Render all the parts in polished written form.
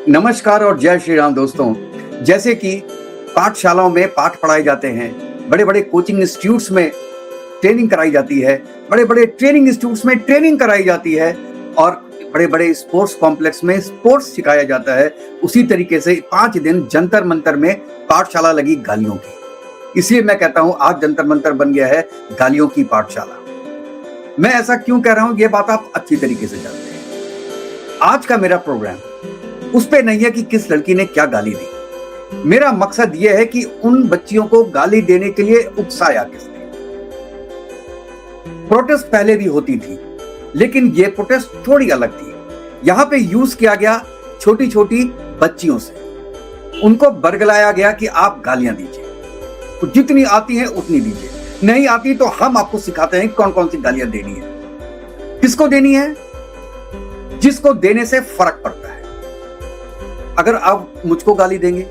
नमस्कार और जय श्री राम दोस्तों। जैसे कि पाठशालाओं में पाठ पढ़ाए जाते हैं, बड़े बड़े कोचिंग इंस्टीट्यूट्स में ट्रेनिंग कराई जाती है, बड़े बड़े ट्रेनिंग इंस्टीट्यूट्स में ट्रेनिंग कराई जाती है और बड़े बड़े स्पोर्ट्स कॉम्प्लेक्स में स्पोर्ट्स सिखाया जाता है, उसी तरीके से 5 दिन जंतर मंतर में पाठशाला लगी गालियों की। इसलिए मैं कहता हूं आज जंतर मंतर बन गया है गालियों की पाठशाला। मैं ऐसा क्यों कह रहा हूं, यह बात आप अच्छी तरीके से जानते हैं। आज का मेरा प्रोग्राम उस पे नहीं है कि किस लड़की ने क्या गाली दी। मेरा मकसद यह है कि उन बच्चियों को गाली देने के लिए उकसाया किसने। प्रोटेस्ट पहले भी होती थी, लेकिन यह प्रोटेस्ट थोड़ी अलग थी। यहां पे यूज किया गया छोटी छोटी बच्चियों से, उनको बरगलाया गया कि आप गालियां दीजिए, तो जितनी आती हैं उतनी दीजिए, नहीं आती तो हम आपको सिखाते हैं कौन कौन सी गालियां देनी है। किसको देनी है? जिसको देने से फर्क पड़ता है। अगर आप मुझको गाली देंगे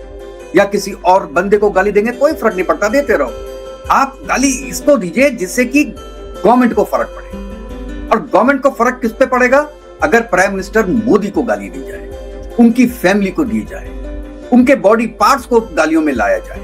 या किसी और बंदे को गाली देंगे, कोई फर्क नहीं पड़ता, देते रहो। आप गाली इसको दीजिए जिससे कि गवर्नमेंट को फर्क पड़े। और गवर्नमेंट को फर्क किस पे पड़ेगा? अगर प्राइम मिनिस्टर मोदी को गाली दी जाए, उनकी फैमिली को दी जाए, उनके बॉडी पार्ट्स को गालियों में लाया जाए,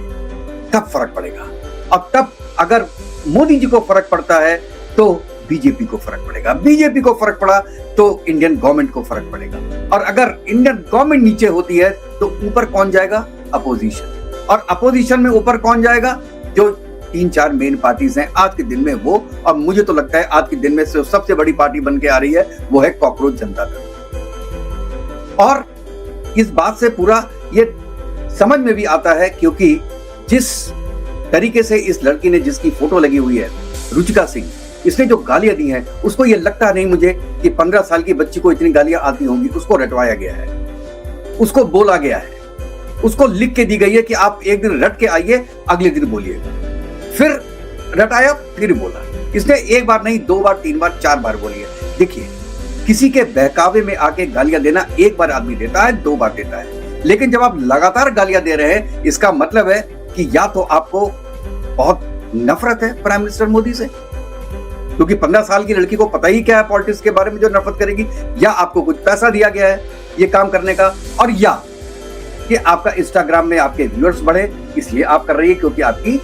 तब फर्क पड़ेगा। और तब अगर मोदी जी को फर्क पड़ता है तो बीजेपी को फर्क पड़ेगा, बीजेपी को फर्क पड़ा तो इंडियन गवर्नमेंट को फर्क पड़ेगा। और अगर इंडियन गवर्नमेंट नीचे होती है तो ऊपर कौन जाएगा? अपोजिशन। और अपोजिशन में ऊपर कौन जाएगा? जो 3-4 मेन पार्टीज हैं आज के दिन में वो, और मुझे तो लगता है आज के दिन में से सबसे बड़ी पार्टी बन के आ रही है वो है कॉकरोच जनता दल। और इस बात से पूरा ये समझ में भी आता है, क्योंकि जिस तरीके से इस लड़की ने, जिसकी फोटो लगी हुई है, रुचिका सिंह, इसने जो गालियां दी हैं, उसको ये लगता नहीं मुझे कि 15 साल की बच्ची को इतनी गालियां आती होंगी। उसको रटवाया गया है, उसको बोला गया है, उसको लिख के दी गई है कि आप एक दिन रट के आइए, अगले दिन बोलिएगा। फिर रटाया, फिर बोला। इसने एक बार नहीं, 2 बार, 3 बार, 4 बार बोली है। देखिए, किसी के बहकावे में आके गालियां देना एक बार आदमी देता है, 2 बार देता है, लेकिन जब आप लगातार गालियां दे रहे हैं, इसका मतलब है कि या तो आपको बहुत नफरत है प्राइम मिनिस्टर मोदी से, क्योंकि 15 साल की लड़की को पता ही क्या है पॉलिटिक्स के बारे में जो नफरत करेगी, या आपको कुछ पैसा दिया गया है ये काम करने का, और या कि आपका इंस्टाग्राम में आपके व्यूअर्स बढ़े, इसलिए आप कर रही है क्योंकि आपकी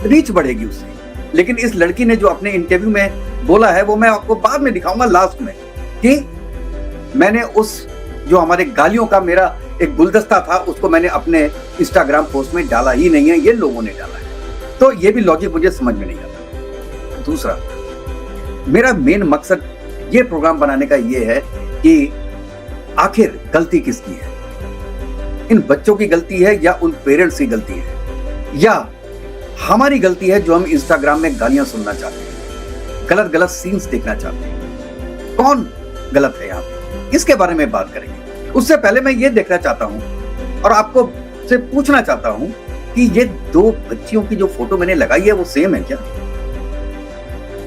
रीच बढ़ेगी उससे। लेकिन इस लड़की ने जो अपने इंटरव्यू में बोला है वो मैं आपको बाद में दिखाऊंगा लास्ट में, कि मैंने उस जो हमारे गालियों का मेरा एक गुलदस्ता था उसको मैंने अपने इंस्टाग्राम पोस्ट में डाला ही नहीं है, ये लोगों ने डाला है। तो ये भी लॉजिक मुझे समझ में नहीं आता। दूसरा, मेरा मेन मकसद ये प्रोग्राम बनाने का ये है कि आखिर गलती किसकी है? इन बच्चों की गलती है या उन पेरेंट्स की गलती है, या हमारी गलती है जो हम इंस्टाग्राम में गालियां सुनना चाहते हैं, गलत गलत सीन्स देखना चाहते हैं? कौन गलत है यहाँ पे? इसके बारे में बात करेंगे। उससे पहले मैं ये देखना चाहता हूं और आपको से पूछना चाहता हूं कि ये 2 बच्चियों की जो फोटो मैंने लगाई है वो सेम है क्या?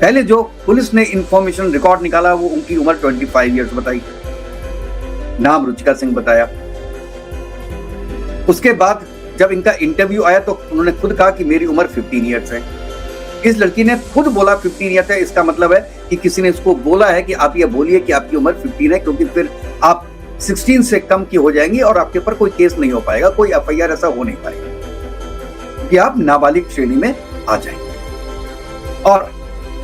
पहले जो पुलिस ने इंफॉर्मेशन रिकॉर्ड निकाला वो उनकी उम्र 25 इयर्स बताई, नाम रुचिका सिंह बताया। उसके बाद जब इनका इंटरव्यू आया तो उन्होंने खुद कहा कि मेरी उम्र 15 इयर्स है। इस लड़की ने खुद बोला 15 इयर्स है, इसका मतलब है कि किसी ने इसको बोला है कि आप ये बोलिए कि आपकी उम्र 15 है, क्योंकि फिर आप 16 से कम की हो जाएंगी और आपके ऊपर कोई केस नहीं हो पाएगा, कोई एफआईआर ऐसा हो नहीं पाएगा कि आप नाबालिग श्रेणी में आ जाएंगे। और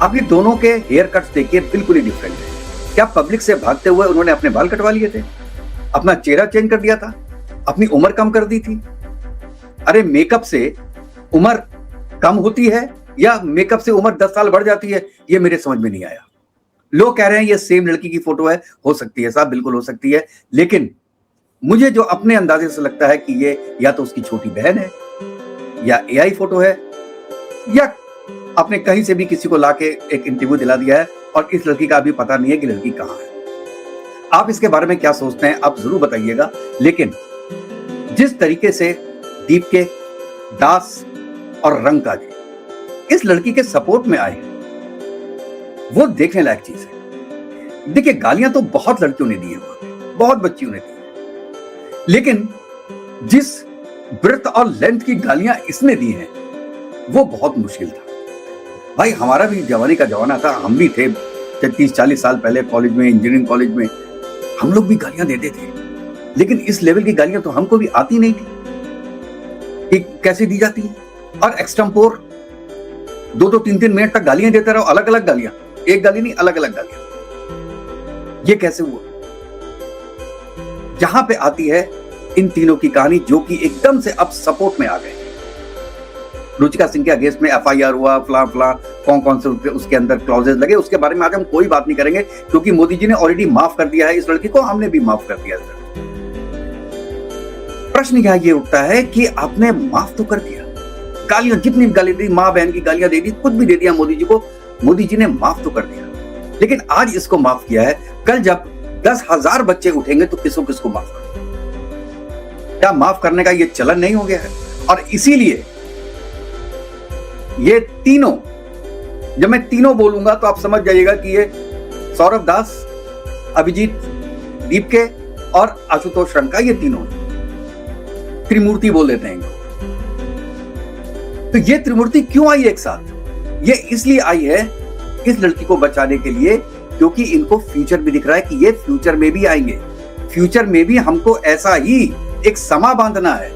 अब ये दोनों के हेयर कट्स देखिए, बिल्कुल ही डिफरेंट है। क्या पब्लिक से भागते हुए उन्होंने अपने बाल कटवा लिए थे, अपना चेहरा चेंज कर दिया था, अपनी उम्र कम कर दी थी? अरे मेकअप से उम्र कम होती है या मेकअप से उम्र 10 साल बढ़ जाती है? ये मेरे समझ में नहीं आया। लोग कह रहे हैं ये सेम लड़की की फोटो है, हो सकती है साहब, बिल्कुल हो सकती है, लेकिन मुझे जो अपने अंदाजे से लगता है कि ये या तो उसकी छोटी बहन है, या एआई फोटो है, या आपने कहीं से भी किसी को लाके एक इंटरव्यू दिला दिया है और इस लड़की का अभी पता नहीं है कि लड़की कहां है। आप इसके बारे में क्या सोचते हैं आप जरूर बताइएगा। लेकिन जिस तरीके से दीपके दास और रंका जी इस लड़की के सपोर्ट में आए वो देखने लायक चीज है। देखिए, गालियां तो बहुत लड़कियों ने दी है, बहुत बच्चियों ने दी है, लेकिन जिस ब्रेथ और लेंथ की गालियां इसने दी हैं वो बहुत मुश्किल था। भाई, हमारा भी जवानी का जमाना था, हम भी थे 30-40 साल पहले कॉलेज में, इंजीनियरिंग कॉलेज में, हम लोग भी गालियां देते थे। लेकिन इस लेवल की गालियां तो हमको भी आती नहीं थी कि कैसे दी जाती है। और एक्सटेम्पोर 2-2, 3-3 मिनट तक गालियां देते रहो, अलग अलग गालियां, एक गाली नहीं, अलग अलग गालियां। ये कैसे हुआ? यहां पे आती है इन तीनों की कहानी, जो कि एकदम से अब सपोर्ट में आ गए। रुचिका सिंह के अगेंस्ट में एफआईआर हुआ, फला कौन से उसके अंदर क्लॉजेस लगे, उसके बारे में आज हम कोई बात नहीं करेंगे, क्योंकि मोदी जी ने ऑलरेडी माफ कर दिया है इस लड़की को, हमने भी माफ कर दिया है। प्रश्न यहाँ ये उठता है कि आपने माफ तो कर दिया, गालियां जितनी गाली दी, माँ बहन की गालियां दे दी, कुछ भी दे दिया मोदी जी को, मोदी जी ने माफ तो कर दिया, लेकिन आज इसको माफ किया है, कल जब 10,000 बच्चे उठेंगे तो किसको किसको माफ कर? क्या माफ करने का ये चलन नहीं हो गया है? और इसीलिए ये तीनों, जब मैं तीनों बोलूंगा तो आप समझ जाइएगा कि ये सौरभ दास, अभिजीत दीपके और आशुतोष रंका, ये तीनों त्रिमूर्ति बोल देते हैं इनको। तो ये त्रिमूर्ति क्यों आई एक साथ? ये इसलिए आई है इस लड़की को बचाने के लिए, क्योंकि इनको फ्यूचर भी दिख रहा है कि ये फ्यूचर में भी आएंगे, फ्यूचर में भी हमको ऐसा ही एक समा बांधना है।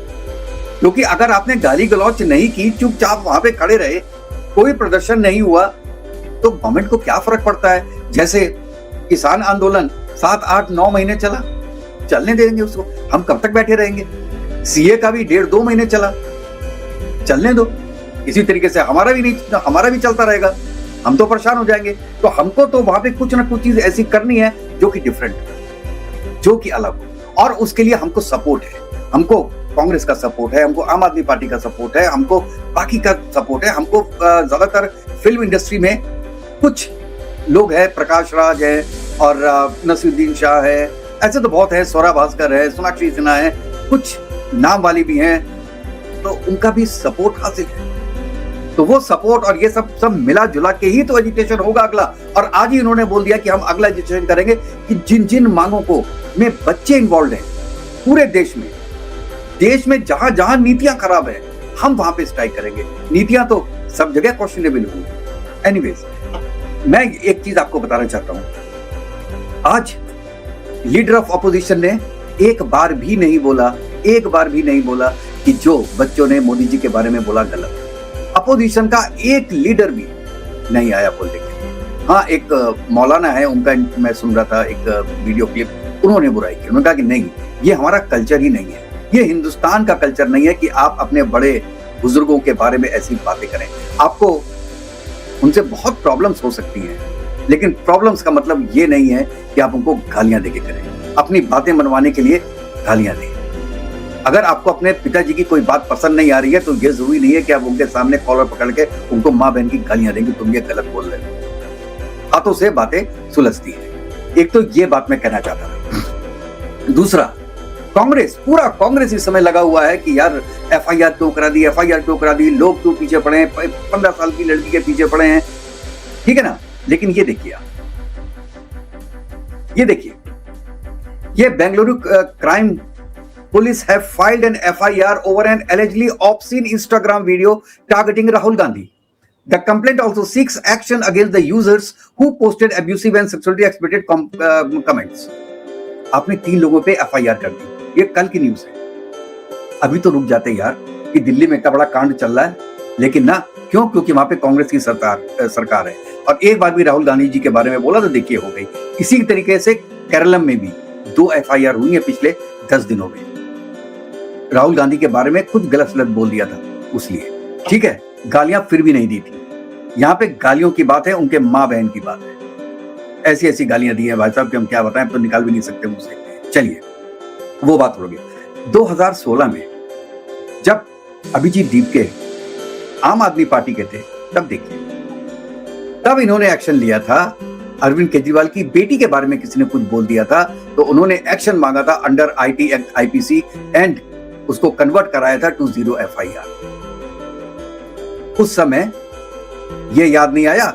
क्योंकि अगर आपने गाली गलौच नहीं की, चुपचाप वहां पे खड़े रहे, कोई प्रदर्शन नहीं हुआ, तो गवर्नमेंट को क्या फर्क पड़ता है? जैसे किसान आंदोलन 7, 8, 9 महीने चला, चलने देंगे उसको, हम कब तक बैठे रहेंगे? सीए का भी 1.5-2 महीने चला, चलने दो। इसी तरीके से हमारा भी चलता रहेगा, हम तो परेशान हो जाएंगे। तो हमको तो वहां पे कुछ ना कुछ चीज ऐसी करनी है जो कि डिफरेंट, जो कि अलग हो, और उसके लिए हमको सपोर्ट है। हमको कांग्रेस का सपोर्ट है, हमको आम आदमी पार्टी का सपोर्ट है, हमको बाकी का सपोर्ट है, हमको ज्यादातर फिल्म इंडस्ट्री में कुछ लोग हैं, प्रकाश राज है और नसीरुद्दीन शाह है, ऐसे तो बहुत है, स्वरा भास्कर है, सोनाक्षी सिन्हा है, कुछ नाम वाली भी हैं, तो उनका भी सपोर्ट हासिल है। तो वो सपोर्ट और ये सब मिला जुला के ही तो एजिटेशन होगा अगला। और आज ही इन्होंने बोल दिया कि हम अगला एजिटेशन करेंगे कि जिन जिन मांगों को में बच्चे इन्वॉल्व हैं पूरे देश में जहां जहां नीतियां खराब है, हम वहां पे स्ट्राइक करेंगे। नीतियां तो सब जगह क्वेश्चनेबल होंगी। एनीवेज, मैं एक चीज आपको बताना चाहता हूं, आज लीडर ऑफ ऑपोजिशन ने एक बार भी नहीं बोला कि जो बच्चों ने मोदी जी के बारे में बोला गलत। अपोजिशन का एक लीडर भी नहीं आया बोलने के लिए। हाँ, एक मौलाना है, उनका मैं सुन रहा था एक वीडियो क्लिप, उन्होंने बुराई की, उन्होंने कहा कि नहीं, ये हमारा कल्चर ही नहीं है, ये हिंदुस्तान का कल्चर नहीं है कि आप अपने बड़े बुजुर्गों के बारे में ऐसी बातें करें। आपको उनसे बहुत प्रॉब्लम्स हो सकती हैं, लेकिन प्रॉब्लम्स का मतलब ये नहीं है कि आप उनको गालियां देके करें, अपनी बातें मनवाने के लिए गालियां दें। अगर आपको अपने पिताजी की कोई बात पसंद नहीं आ रही है, तो ये जरूरी नहीं है कि आप उनके सामने कॉलर पकड़ के उनको माँ बहन की गालियां देंगे, तुम ये गलत बोल रहे हो। हाथों से बातें सुलझती है। एक तो ये बात मैं कहना चाहता था। दूसरा, पूरा कांग्रेस इस समय लगा हुआ है कि यार एफआईआर क्यों करा दी, लोग क्यों पीछे पड़े हैं, 15 साल की लड़की के पीछे पड़े हैं, ठीक है ना। लेकिन ये देखिए, ये Bengaluru crime police have filed an FIR over an allegedly obscene Instagram video targeting Rahul Gandhi. The complaint also seeks action against the users who posted abusive and sexually explicit comments. आपने 3 लोगों पे FIR कर दी, ये कल की news है। अभी तो रुक जाते यार कि दिल्ली में इतना बड़ा कांड चल रहा है, लेकिन ना, क्यों? क्योंकि वहां पे कांग्रेस की सरकार है। और एक बार भी राहुल गांधी जी के बारे में बोला तो देखिए हो गई। इसी तरीके से केरलम में भी 2 FIR हुई है पिछले 10 दिनों में। राहुल गांधी के बारे में कुछ गलत बोल दिया था उसलिए, ठीक है, गालियां फिर भी नहीं दी थी। यहाँ पे गालियों की बात है, उनके माँ बहन की बात है। ऐसी गालियां दी है भाई साहब कि हम क्या बताएं, तो निकाल भी नहीं सकते मुझसे। चलिए, वो बात हो गई। 2016 में जब अभिजीत दीपके आम आदमी पार्टी के थे, तब देखिए, तब इन्होंने एक्शन लिया था। अरविंद केजरीवाल की बेटी के बारे में किसी ने कुछ बोल दिया था, तो उन्होंने एक्शन मांगा था under IT act IPC and उसको कन्वर्ट कराया था to 0 FIR। उस समय ये याद नहीं आया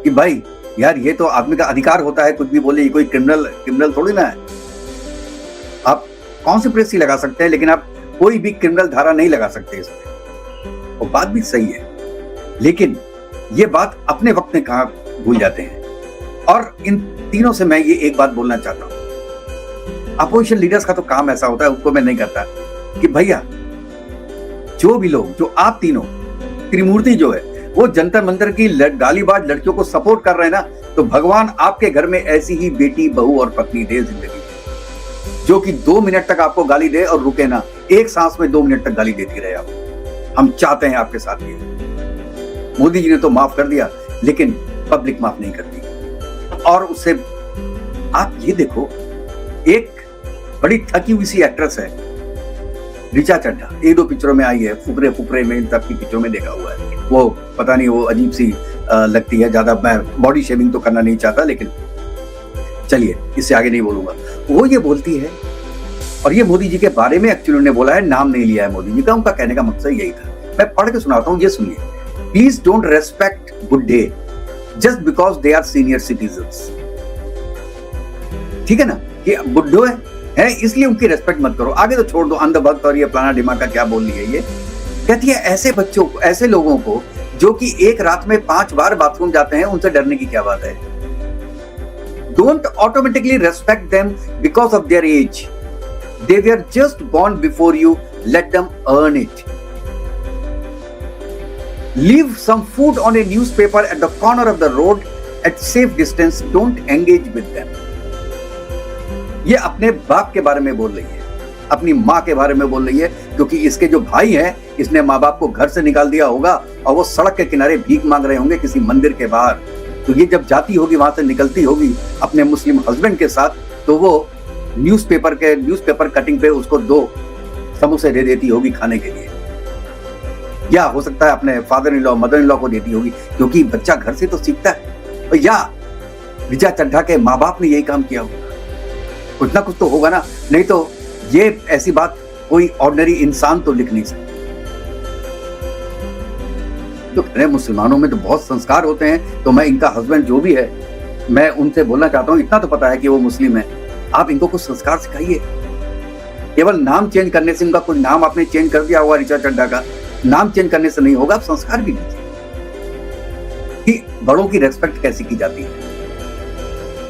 कि भाई यार, ये तो आदमी का अधिकार होता है कुछ भी बोले, ये कोई क्रिमिनल थोड़ी ना है। आप कौन सी प्रेस ही लगा सकते हैं, लेकिन आप कोई भी क्रिमिनल धारा नहीं लगा सकते इसमें। वो बात भी सही है, लेकिन ये बात अपने वक्त में कहां भूल जाते हैं। और इन तीनों से मैं ये एक बात बोलना चाहता हूं, अपोजिशन लीडर्स का तो काम ऐसा होता है, उसको मैं नहीं करता, कि भैया जो भी लोग, जो आप तीनों त्रिमूर्ति जो है वो जंतर मंतर की गालीबाज लड़कियों को सपोर्ट कर रहे हैं ना, तो भगवान आपके घर में ऐसी ही बेटी, बहू और पत्नी दे जिंदगी, जो कि 2 मिनट तक आपको गाली दे और रुके ना, एक सांस में 2 मिनट तक गाली देती रहे आप। हम चाहते हैं आपके साथ ये। मोदी जी ने तो माफ कर दिया, लेकिन पब्लिक माफ नहीं करती। और उससे आप ये देखो, एक बड़ी थकी हुई सी एक्ट्रेस है ऋचा चड्ढा, 1-2 पिक्चरों में आई है, फुकरे फुकरे में, इन सब की पिक्चरों में देखा हुआ है। वो पता नहीं, वो अजीब सी लगती है, ज्यादा मैं बॉडी शेविंग तो करना नहीं चाहता, लेकिन चलिए इससे आगे नहीं बोलूंगा। वो ये बोलती है, और ये मोदी जी के बारे में एक्चुअली उन्होंने बोला है, नाम नहीं लिया है मोदी जी का, उनका कहने का मकसद यही था। मैं पढ़ के सुनाता हूँ, ये सुनिए। प्लीज डोंट रेस्पेक्ट बुड्ढे just because they are senior citizens. ठीक है ना, ये बुड्ढे है इसलिए उनकी रेस्पेक्ट मत करो, आगे तो छोड़ दो, अंधभक्त और ये फलाना ढिमाका क्या बोल रही है ये। कहती है ऐसे बच्चों को, ऐसे लोगों को जो कि एक रात में 5 बार बाथरूम जाते हैं, उनसे डरने की क्या बात है। Don't automatically respect them because of their age, they were just born before you, let them earn it. Leave some food on a newspaper at the corner of the road at safe distance, don't engage with them. ये अपने बाप के बारे में बोल रही है, अपनी माँ के बारे में बोल रही है, क्योंकि इसके जो भाई हैं, इसने माँ बाप को घर से निकाल दिया होगा और वो सड़क के किनारे भीख मांग रहे होंगे किसी मंदिर के बाहर। तो ये जब जाती होगी, वहां से निकलती होगी अपने मुस्लिम हस्बैंड के साथ, तो वो न्यूज़पेपर कटिंग पे उसको 2 समोसे दे देती होगी खाने के लिए, या हो सकता है अपने father in law, mother in law को देती होगी, क्योंकि बच्चा घर से तो सीखता है। या ऋचा चड्ढा के माँ बाप ने यही काम किया होगा, कुछ ना कुछ तो होगा ना, नहीं तो ये ऐसी बात कोई ऑर्डिनरी इंसान तो लिख नहीं सकता। तो मुसलमानों में तो बहुत संस्कार होते हैं, तो मैं इनका हस्बैंड जो भी है, मैं उनसे बोलना चाहता हूं, इतना तो पता है कि वो मुस्लिम है, आप इनको कुछ संस्कार सिखाइए। केवल नाम चेंज करने से, उनका कोई नाम आपने चेंज कर दिया होगा ऋचा चड्ढा का, नाम चेंज करने से नहीं होगा, आप संस्कार भी दीजिए कि बड़ों की रेस्पेक्ट कैसी की जाती है।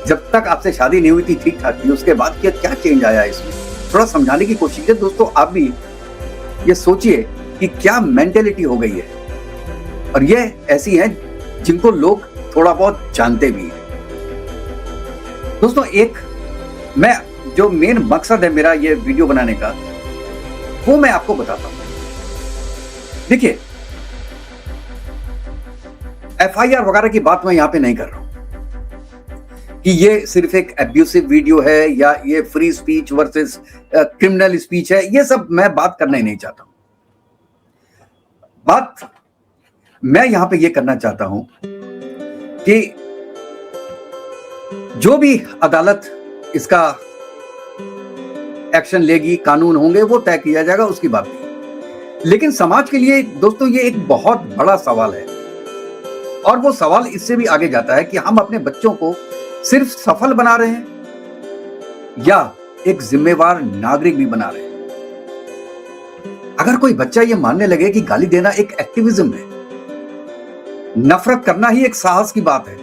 जब तक आपसे शादी नहीं हुई थी ठीक ठाक थी, उसके बाद क्या चेंज आया इसमें, थोड़ा समझाने की कोशिश है दोस्तों। आप भी ये सोचिए कि क्या मेंटेलिटी हो गई है, और ये ऐसी हैं जिनको लोग थोड़ा बहुत जानते भी हैं। दोस्तों, एक मैं जो मेन मकसद है मेरा ये वीडियो बनाने का, वो मैं आपको बताता हूं। देखिए, FIR वगैरह की बात मैं यहां पे नहीं कर रहा हूं कि ये सिर्फ एक एब्यूसिव वीडियो है या ये free speech versus criminal speech है, ये सब मैं बात करना ही नहीं चाहता हूं। बात मैं यहां पे ये करना चाहता हूं कि जो भी अदालत इसका एक्शन लेगी, कानून होंगे, वो तय किया जाएगा, उसकी बात नहीं। लेकिन समाज के लिए दोस्तों ये एक बहुत बड़ा सवाल है, और वो सवाल इससे भी आगे जाता है कि हम अपने बच्चों को सिर्फ सफल बना रहे हैं या एक जिम्मेवार नागरिक भी बना रहे हैं। अगर कोई बच्चा ये मानने लगे कि गाली देना एक एक्टिविज्म है, नफरत करना ही एक साहस की बात है,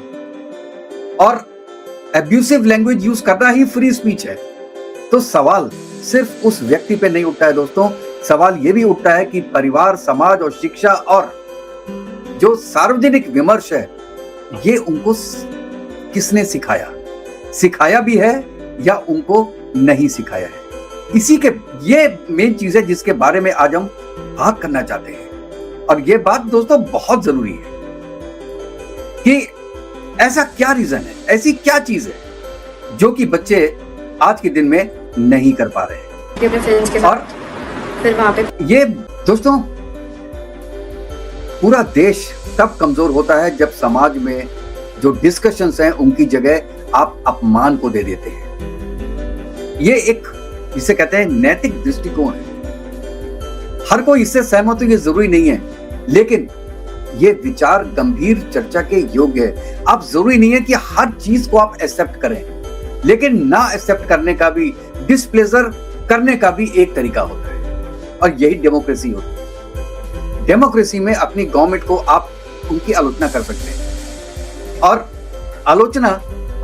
और एब्यूसिव लैंग्वेज यूज करना ही फ्री स्पीच है, तो सवाल सिर्फ उस व्यक्ति पे नहीं उठता है दोस्तों, सवाल ये भी उठता है कि परिवार, समाज और शिक्षा और जो सार्वजनिक विमर्श है, ये उनको किसने सिखाया भी है या उनको नहीं सिखाया है। इसी के ये मेन चीज है जिसके बारे में आज हम बात करना चाहते हैं। और ये बात दोस्तों बहुत जरूरी है कि ऐसा क्या रीजन है, ऐसी क्या चीज है जो कि बच्चे आज के दिन में नहीं कर पा रहे हैं। और फिर वहां पे ये दोस्तों, पूरा देश तब कमजोर होता है जब समाज में जो डिस्कशंस हैं उनकी जगह आप अपमान को दे देते हैं। ये एक जिसे कहते हैं नैतिक दृष्टिकोण है। हर कोई इससे सहमत हो ये जरूरी नहीं है, लेकिन ये विचार गंभीर चर्चा के योग्य है। आप जरूरी नहीं है कि हर चीज को आप एक्सेप्ट करें, लेकिन ना एक्सेप्ट करने का भी, डिसप्लेजर करने का भी एक तरीका होता है, और यही डेमोक्रेसी होती है। डेमोक्रेसी में अपनी गवर्नमेंट को आप उनकी आलोचना कर सकते हैं, और आलोचना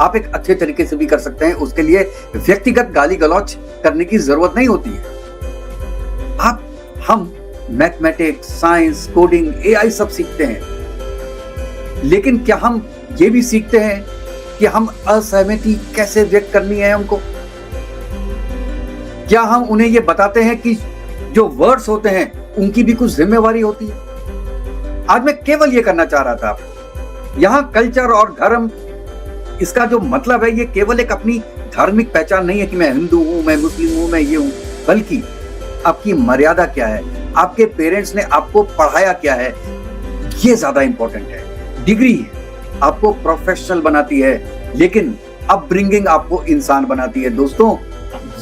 आप एक अच्छे तरीके से भी कर सकते हैं। उसके लिए व्यक्तिगत गाली गलौच करने की जरूरत नहीं होती है। हम मैथमेटिक्स, साइंस, कोडिंग, एआई सब सीखते हैं, लेकिन क्या हम ये भी सीखते हैं कि हम असहमति कैसे व्यक्त करनी है उनको? क्या हम उन्हें ये बताते हैं कि जो वर्ड्स होते हैं उनकी भी कुछ जिम्मेवारी होती है? आज मैं केवल ये करना चाह रहा था। यहां कल्चर और धर्म, इसका जो मतलब है, ये केवल एक अपनी धार्मिक पहचान नहीं है कि मैं हिंदू हूं, मैं मुस्लिम हूं, मैं ये हूं, बल्कि आपकी मर्यादा क्या है, आपके पेरेंट्स ने आपको पढ़ाया क्या है, ये ज्यादा इंपॉर्टेंट है। डिग्री आपको प्रोफेशनल बनाती है, लेकिन अपब्रिंगिंग आपको इंसान बनाती है। दोस्तों,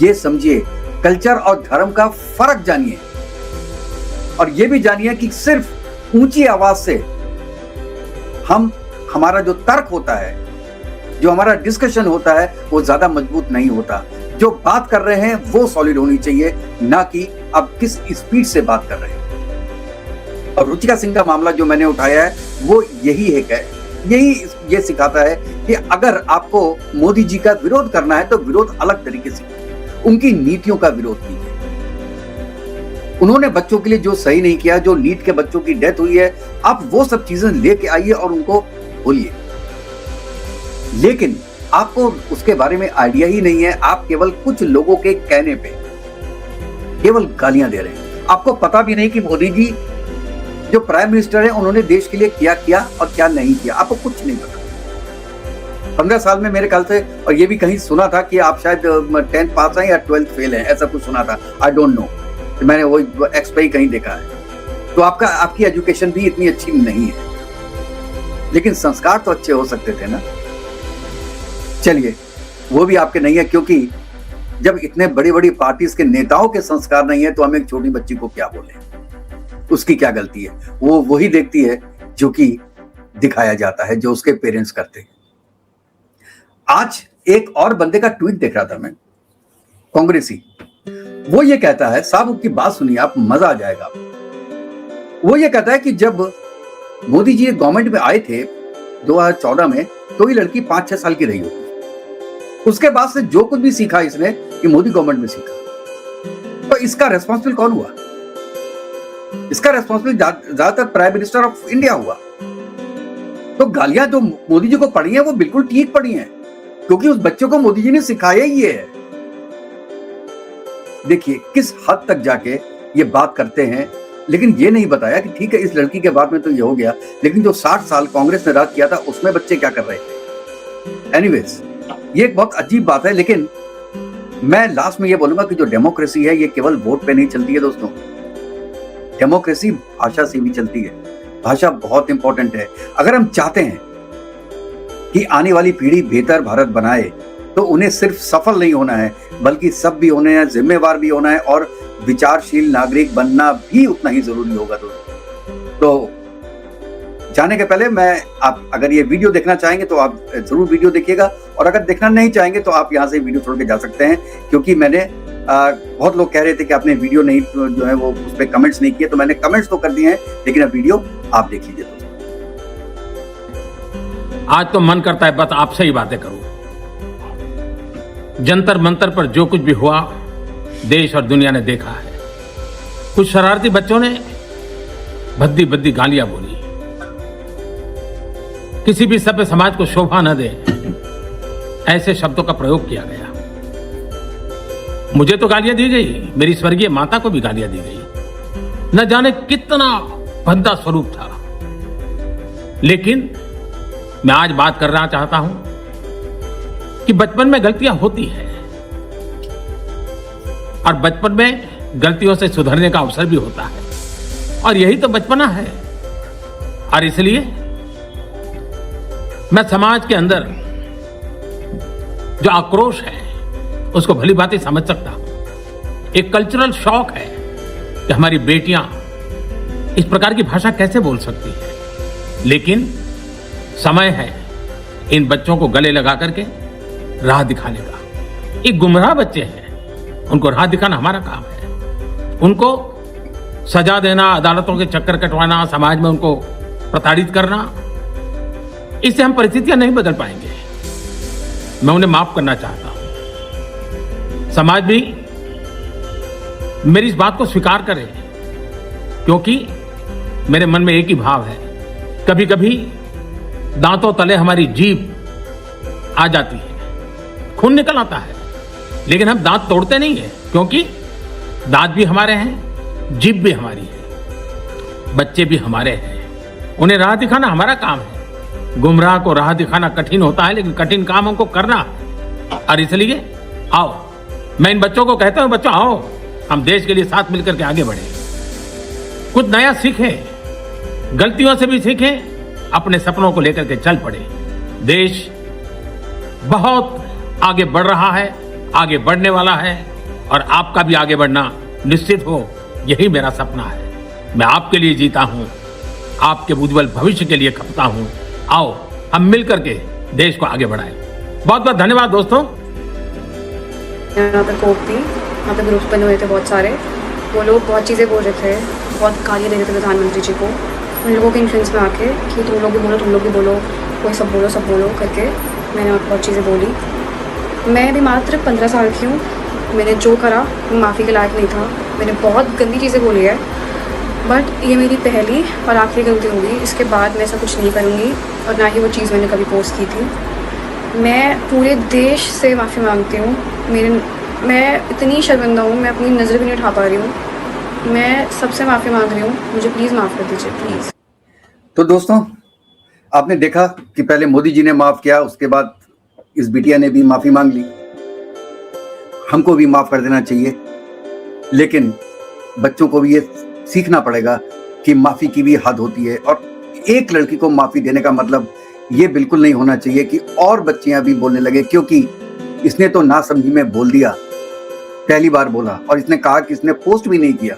ये समझिए, कल्चर और धर्म का फर्क जानिए, और ये भी जानिए कि सिर्फ ऊंची आवाज से हमारा जो तर्क होता है, जो हमारा डिस्कशन होता है, वो ज्यादा मजबूत नहीं होता। जो बात कर रहे हैं वो सॉलिड होनी चाहिए, ना कि आप किस स्पीड से बात कर रहे हैं। और रुचिका सिंह का मामला जो मैंने उठाया है, वो यही ये सिखाता है कि अगर आपको मोदी जी का विरोध करना है तो विरोध अलग तरीके से, उनकी नीतियों का विरोध कीजिए। उन्होंने बच्चों के लिए जो सही नहीं किया, जो नीट के बच्चों की डेथ हुई है, आप वो सब चीजें लेके आइए और उनको बोलिए। लेकिन आपको उसके बारे में आइडिया ही नहीं है, आप केवल कुछ लोगों के कहने पे केवल गालियां दे रहे हैं। आपको पता भी नहीं कि मोदी जी जो प्राइम मिनिस्टर है, उन्होंने देश के लिए क्या और क्या नहीं किया, आपको कुछ नहीं पता। 15 साल में मेरे ख्याल से, और ये भी कहीं सुना था कि आप शायद 10th पास हैं या 12th फेल हैं, ऐसा कुछ सुना था, आई डोंट नो, मैंने वो एक्स पे ही कहीं देखा है। तो आपकी एजुकेशन भी इतनी अच्छी नहीं है, लेकिन संस्कार तो अच्छे हो सकते थे ना। चलिए, वो भी आपके नहीं है, क्योंकि जब इतने बड़ी बड़ी पार्टीज के नेताओं के संस्कार नहीं है तो हम एक छोटी बच्ची को क्या बोले? उसकी क्या गलती है? वो वही देखती है जो कि दिखाया जाता है, जो उसके पेरेंट्स करते हैं। आज एक और बंदे का ट्वीट देख रहा था मैं, कांग्रेसी। वो ये कहता है, साहब उसकी बात सुनिए आप, मजा आ जाएगा। वो ये कहता है कि जब मोदी जी गवर्नमेंट में आए थे 2014 में, तो ये लड़की 5-6 साल की रही होगी। उसके बाद से जो कुछ भी सीखा इसने, कि मोदी गवर्नमेंट में सीखा। तो इसका रेस्पॉन्सिबल कौन हुआ? इसका रेस्पॉन्सिबल ज्यादातर प्राइम मिनिस्टर ऑफ इंडिया हुआ। तो गालियां जो मोदी जी को पड़ी हैं, वो बिल्कुल ठीक पड़ी हैं, क्योंकि उस बच्चे को मोदी जी ने सिखाया ही ये है। देखिए किस हद तक जाके ये बात करते हैं, लेकिन ये नहीं बताया कि ठीक है, इस लड़की के बाद में तो ये हो गया, लेकिन जो 60 साल कांग्रेस ने राज किया था, उसमें बच्चे क्या कर रहे थे? एनीवेज, ये एक बहुत अजीब बात है। लेकिन मैं लास्ट में ये बोलूंगा कि जो डेमोक्रेसी है, ये केवल वोट पे नहीं चलती है दोस्तों। डेमोक्रेसी भाषा से भी चलती है। भाषा बहुत इंपॉर्टेंट है। अगर हम चाहते हैं कि आने वाली पीढ़ी बेहतर भारत बनाए, तो उन्हें सिर्फ सफल नहीं होना है, बल्कि सब भी होने हैं, जिम्मेवार भी होना है, और विचारशील नागरिक बनना भी उतना ही जरूरी होगा दोस्तों। तो जाने के पहले आप अगर ये वीडियो देखना चाहेंगे तो आप जरूर वीडियो देखिएगा, और अगर देखना नहीं चाहेंगे तो आप यहाँ से वीडियो छोड़ के जा सकते हैं, क्योंकि मैंने बहुत लोग कह रहे थे कि आपने वीडियो नहीं, जो है वो उस पर कमेंट्स नहीं किए, तो मैंने कमेंट्स तो कर दिए हैं, लेकिन अब वीडियो आप देख लीजिए दोस्तों। आज तो मन करता है बस आपसे ही बातें करूं। जंतर मंतर पर जो कुछ भी हुआ, देश और दुनिया ने देखा है। कुछ शरारती बच्चों ने भद्दी भद्दी गालियां बोली। किसी भी सभ्य समाज को शोभा न दे ऐसे शब्दों का प्रयोग किया गया। मुझे तो गालियां दी गई, मेरी स्वर्गीय माता को भी गालियां दी गई। न जाने कितना भद्दा स्वरूप था। लेकिन मैं आज बात करना चाहता हूं कि बचपन में गलतियां होती हैं, और बचपन में गलतियों से सुधरने का अवसर भी होता है, और यही तो बचपना है। और इसलिए मैं समाज के अंदर जो आक्रोश है उसको भली भांति समझ सकता हूं। एक कल्चरल शॉक है कि हमारी बेटियां इस प्रकार की भाषा कैसे बोल सकती हैं। लेकिन समय है इन बच्चों को गले लगा करके राह दिखाने का। एक गुमराह बच्चे हैं, उनको राह दिखाना हमारा काम है। उनको सजा देना, अदालतों के चक्कर कटवाना, समाज में उनको प्रताड़ित करना, इससे हम परिस्थितियां नहीं बदल पाएंगे। मैं उन्हें माफ करना चाहता हूं। समाज भी मेरी इस बात को स्वीकार करे, क्योंकि मेरे मन में एक ही भाव है। कभी कभी दांतों तले हमारी जीभ आ जाती है, खून निकल आता है, लेकिन हम दांत तोड़ते नहीं है, क्योंकि दांत भी हमारे हैं, जीभ भी हमारी है, बच्चे भी हमारे हैं। उन्हें राह दिखाना हमारा काम है। गुमराह को राह दिखाना कठिन होता है, लेकिन कठिन काम हमको करना है। और इसलिए आओ, मैं इन बच्चों को कहता हूं, बच्चों आओ, हम देश के लिए साथ मिलकर के आगे बढ़े, कुछ नया सीखें, गलतियों से भी सीखें, अपने सपनों को लेकर के चल पड़े। देश बहुत आगे बढ़ रहा है, आगे बढ़ने वाला है, और आपका भी आगे बढ़ना निश्चित हो, यही मेरा सपना है। मैं आपके लिए जीता हूं, आपके उज्जवल भविष्य के लिए खपता हूं। आओ हम मिलकर के देश को आगे बढ़ाएं। बहुत बहुत धन्यवाद दोस्तों। यहाँ पे कोप थी, यहाँ पे ग्रुप्स बने हुए थे बहुत सारे। वो लोग बहुत चीज़ें बोल रहे थे, बहुत गालियाँ दे रहे थे प्रधानमंत्री जी को। उन लोगों के इन्फ्लुएंस में आके कि तुम लोग भी बोलो, तुम लोग भी बोलो, कोई सब बोलो करके मैंने वहाँ बहुत चीज़ें बोली। मैं भी मात्र 15 साल की हूँ। मैंने जो करा वो माफ़ी के लायक नहीं था। मैंने बहुत गंदी चीज़ें बोली है, बट ये मेरी पहली और आखिरी गलती होगी। इसके बाद मैं ऐसा कुछ नहीं करूँगी, और ना ही वो चीज़ मैंने कभी पोस्ट की थी। मैं पूरे देश से माफ़ी मांगती हूँ। मैं इतनी शर्मिंदा हूँ, मैं अपनी नज़र भी नहीं उठा पा रही हूँ। मैं सबसे माफ़ी मांग रही हूँ, मुझे प्लीज़ माफ़ कर दीजिए, प्लीज़। तो दोस्तों, आपने देखा कि पहले मोदी जी ने माफ किया, उसके बाद इस बिटिया ने भी माफी मांग ली। हमको भी माफ कर देना चाहिए, लेकिन बच्चों को भी ये सीखना पड़ेगा कि माफी की भी हद होती है। और एक लड़की को माफी देने का मतलब ये बिल्कुल नहीं होना चाहिए कि और बच्चियां भी बोलने लगे, क्योंकि इसने तो नासमझी में बोल दिया, पहली बार बोला, और इसने कहा कि इसने पोस्ट भी नहीं किया,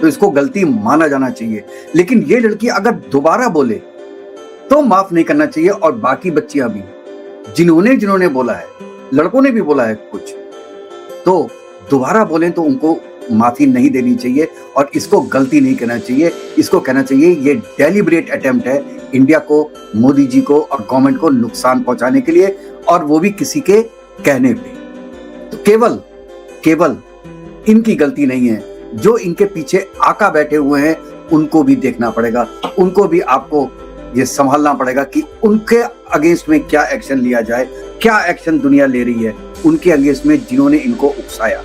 तो इसको गलती माना जाना चाहिए। लेकिन ये लड़की अगर दोबारा बोले तो माफ नहीं करना चाहिए। और बाकी बच्चियां भी जिन्होंने बोला है, लड़कों ने भी बोला है कुछ, तो दोबारा बोलें तो उनको माफी नहीं देनी चाहिए और इसको गलती नहीं कहना चाहिए। इसको कहना चाहिए ये डेलिब्रेट अटेम्प्ट है इंडिया को, मोदी जी को और गवर्नमेंट को नुकसान पहुंचाने के लिए, और वो भी किसी के कहने पे। तो केवल इनकी गलती नहीं है, जो इनके पीछे आका बैठे हुए हैं उनको भी देखना पड़ेगा, उनको भी आपको ये संभालना पड़ेगा कि उनके अगेंस्ट में क्या एक्शन लिया जाए, क्या एक्शन दुनिया ले रही है उनके अगेंस्ट में जिन्होंने इनको उकसाया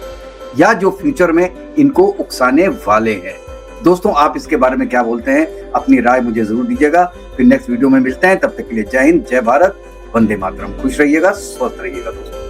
या जो फ्यूचर में इनको उकसाने वाले हैं। दोस्तों, आप इसके बारे में क्या बोलते हैं? अपनी राय मुझे जरूर दीजिएगा। फिर नेक्स्ट वीडियो में मिलते हैं, तब तक के लिए जय हिंद, जय भारत, वंदे मातरम। खुश रहिएगा, स्वस्थ रहिएगा दोस्तों।